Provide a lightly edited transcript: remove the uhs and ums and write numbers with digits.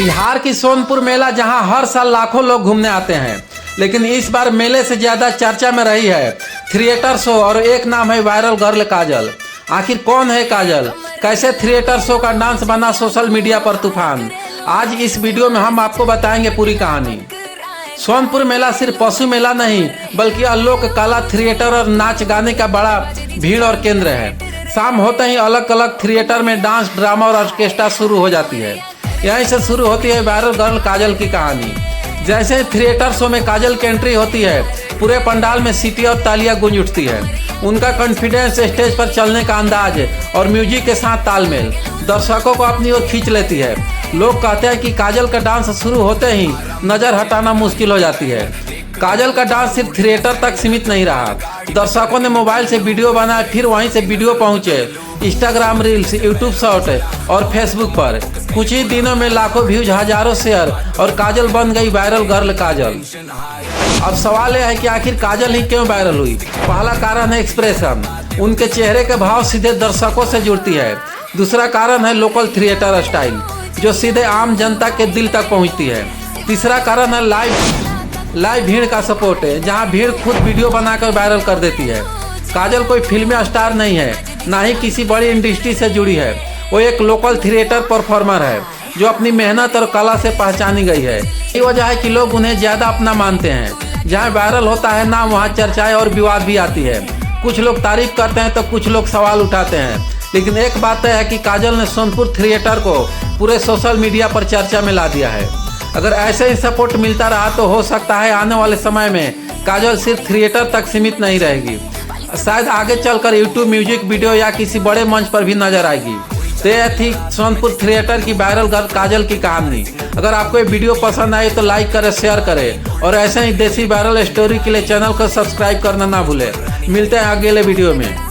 बिहार की सोनपुर मेला जहां हर साल लाखों लोग घूमने आते हैं, लेकिन इस बार मेले से ज्यादा चर्चा में रही है थिएटर शो और एक नाम है वायरल गर्ल काजल। आखिर कौन है काजल, कैसे थिएटर शो का डांस बना सोशल मीडिया पर तूफान। आज इस वीडियो में हम आपको बताएंगे पूरी कहानी। सोनपुर मेला सिर्फ पशु मेला नहीं बल्कि अलोक कला थिएटर और नाच गाने का बड़ा भीड़ और केंद्र है। शाम होते ही अलग अलग थिएटर में डांस, ड्रामा और ऑर्केस्ट्रा शुरू हो जाती है। यहीं से शुरू होती है वायरल गर्ल काजल की कहानी। जैसे ही थिएटर शो में काजल की एंट्री होती है, पूरे पंडाल में सीटी और तालियां गूंज उठती है। उनका कॉन्फिडेंस, स्टेज पर चलने का अंदाज और म्यूजिक के साथ तालमेल दर्शकों को अपनी ओर खींच लेती है। लोग कहते हैं कि काजल का डांस शुरू होते ही नज़र हटाना मुश्किल हो जाती है। काजल का डांस सिर्फ थिएटर तक सीमित नहीं रहा, दर्शकों ने मोबाइल से वीडियो बनाए, फिर वहीं से वीडियो पहुंचे इंस्टाग्राम रील्स, यूट्यूब शॉर्ट और फेसबुक पर। कुछ ही दिनों में लाखों व्यूज, हजारों शेयर और काजल बन गई वायरल गर्ल काजल। अब सवाल यह है कि आखिर काजल ही क्यों वायरल हुई। पहला कारण है एक्सप्रेशन, उनके चेहरे के भाव सीधे दर्शकों से जुड़ती है। दूसरा कारण है लोकल थिएटर स्टाइल, जो सीधे आम जनता के दिल तक पहुंचती है। तीसरा कारण है लाइव भीड़ का सपोर्ट है, जहां भीड़ खुद वीडियो बनाकर वायरल कर देती है। काजल कोई फिल्मी स्टार नहीं है, ना ही किसी बड़ी इंडस्ट्री से जुड़ी है। वो एक लोकल थिएटर परफॉर्मर है जो अपनी मेहनत और कला से पहचानी गई है। यही वजह है कि लोग उन्हें ज़्यादा अपना मानते हैं। जहाँ वायरल होता है नाम, वहाँ चर्चाएं और विवाद भी आती है। कुछ लोग तारीफ करते हैं तो कुछ लोग सवाल उठाते हैं। लेकिन एक बात तय है कि काजल ने सोनपुर थिएटर को पूरे सोशल मीडिया पर चर्चा में ला दिया है। अगर ऐसे ही सपोर्ट मिलता रहा तो हो सकता है आने वाले समय में काजल सिर्फ थिएटर तक सीमित नहीं रहेगी, शायद आगे चलकर यूट्यूब म्यूजिक वीडियो या किसी बड़े मंच पर भी नजर आएगी। तो यह थी सोनपुर थिएटर की वायरल गर्ल काजल की कहानी। अगर आपको ये वीडियो पसंद आई तो लाइक करें, शेयर करें और ऐसे ही देसी वायरल स्टोरी के लिए चैनल को सब्सक्राइब करना ना भूलें। मिलते हैं अगले वीडियो में।